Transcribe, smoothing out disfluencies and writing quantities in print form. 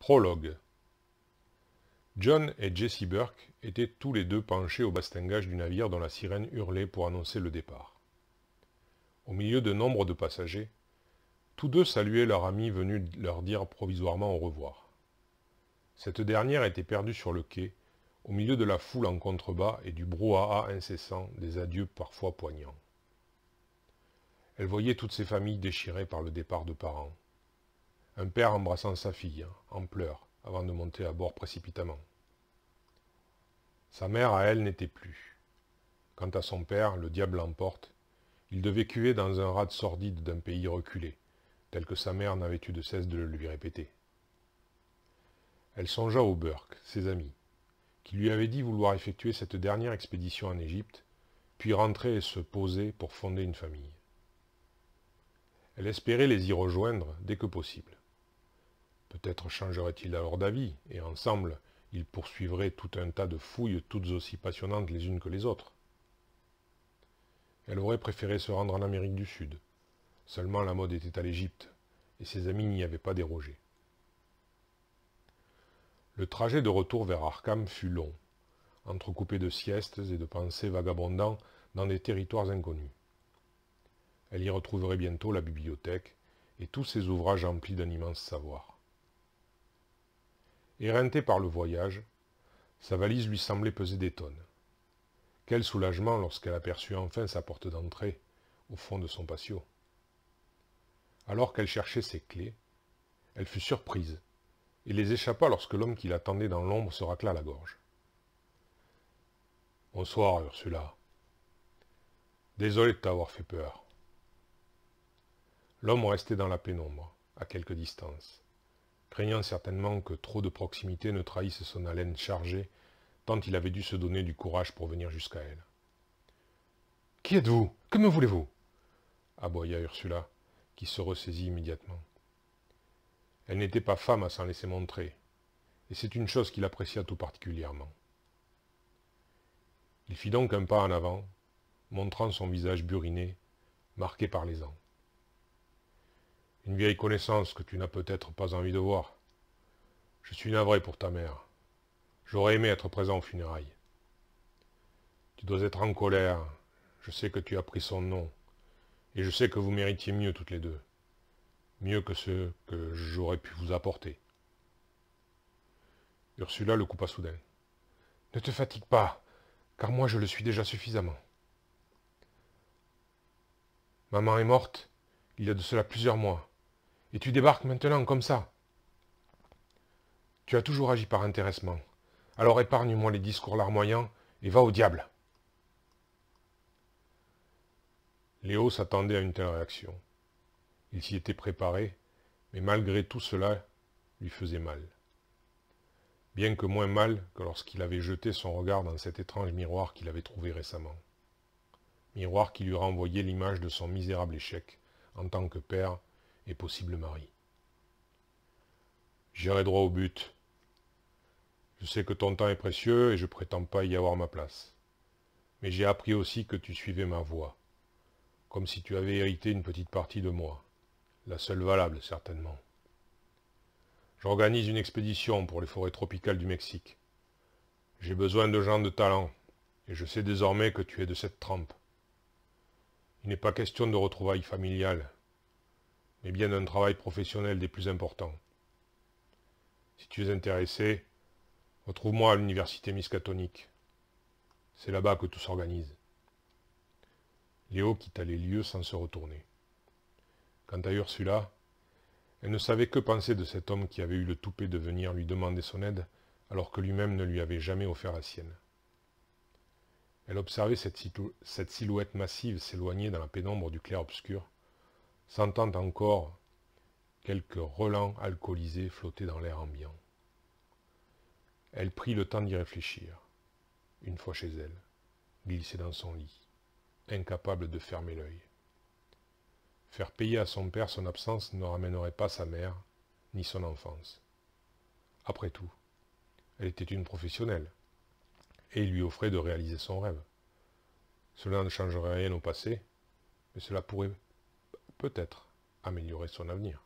Prologue. John et Jessie Burke étaient tous les deux penchés au bastingage du navire dont la sirène hurlait pour annoncer le départ. Au milieu de nombre de passagers, tous deux saluaient leur ami venu leur dire provisoirement au revoir. Cette dernière était perdue sur le quai, au milieu de la foule en contrebas et du brouhaha incessant des adieux parfois poignants. Elle voyait toutes ces familles déchirées par le départ de parents. Un père embrassant sa fille, en pleurs, avant de monter à bord précipitamment. Sa mère, à elle, n'était plus. Quant à son père, le diable l'emporte, il devait cuver dans un rade sordide d'un pays reculé, tel que sa mère n'avait eu de cesse de le lui répéter. Elle songea aux Burke, ses amis, qui lui avaient dit vouloir effectuer cette dernière expédition en Égypte, puis rentrer et se poser pour fonder une famille. Elle espérait les y rejoindre dès que possible. Peut-être changeraient-ils alors d'avis, et ensemble, ils poursuivraient tout un tas de fouilles toutes aussi passionnantes les unes que les autres. Elle aurait préféré se rendre en Amérique du Sud. Seulement la mode était à l'Égypte, et ses amis n'y avaient pas dérogé. Le trajet de retour vers Arkham fut long, entrecoupé de siestes et de pensées vagabondant dans des territoires inconnus. Elle y retrouverait bientôt la bibliothèque et tous ses ouvrages emplis d'un immense savoir. Éreintée par le voyage, sa valise lui semblait peser des tonnes. Quel soulagement lorsqu'elle aperçut enfin sa porte d'entrée, au fond de son patio. Alors qu'elle cherchait ses clés, elle fut surprise, et les échappa lorsque l'homme qui l'attendait dans l'ombre se racla la gorge. « Bonsoir, Ursula. Désolé de t'avoir fait peur. » L'homme restait dans la pénombre, à quelque distance, craignant certainement que trop de proximité ne trahisse son haleine chargée, tant il avait dû se donner du courage pour venir jusqu'à elle. « Qui êtes-vous? Que me voulez-vous » aboya Ursula, qui se ressaisit immédiatement. Elle n'était pas femme à s'en laisser montrer, et c'est une chose qu'il apprécia tout particulièrement. Il fit donc un pas en avant, montrant son visage buriné, marqué par les ans. « Une vieille connaissance que tu n'as peut-être pas envie de voir. Je suis navré pour ta mère. J'aurais aimé être présent aux funérailles. Tu dois être en colère. Je sais que tu as pris son nom. Et je sais que vous méritiez mieux toutes les deux. Mieux que ce que j'aurais pu vous apporter. » Ursula le coupa soudain. « Ne te fatigue pas, car moi je le suis déjà suffisamment. Maman est morte, il y a de cela plusieurs mois. Et tu débarques maintenant comme ça. Tu as toujours agi par intéressement. Alors épargne-moi les discours larmoyants et va au diable. » Léo s'attendait à une telle réaction. Il s'y était préparé, mais malgré tout cela, lui faisait mal. Bien que moins mal que lorsqu'il avait jeté son regard dans cet étrange miroir qu'il avait trouvé récemment. Miroir qui lui renvoyait l'image de son misérable échec en tant que père et possible mari. « J'irai droit au but. Je sais que ton temps est précieux et je prétends pas y avoir ma place. Mais j'ai appris aussi que tu suivais ma voie, comme si tu avais hérité une petite partie de moi, la seule valable certainement. J'organise une expédition pour les forêts tropicales du Mexique. J'ai besoin de gens de talent, et je sais désormais que tu es de cette trempe. Il n'est pas question de retrouvailles familiales, mais bien d'un travail professionnel des plus importants. Si tu es intéressé, retrouve-moi à l'université Miskatonic. C'est là-bas que tout s'organise. » Léo quitta les lieux sans se retourner. Quant à Ursula, elle ne savait que penser de cet homme qui avait eu le toupet de venir lui demander son aide, alors que lui-même ne lui avait jamais offert la sienne. Elle observait cette silhouette massive s'éloigner dans la pénombre du clair-obscur, sentant encore quelques relents alcoolisés flotter dans l'air ambiant. Elle prit le temps d'y réfléchir, une fois chez elle, glissée dans son lit, incapable de fermer l'œil. Faire payer à son père son absence ne ramènerait pas sa mère, ni son enfance. Après tout, elle était une professionnelle, et il lui offrait de réaliser son rêve. Cela ne changerait rien au passé, mais cela pourrait peut-être améliorer son avenir.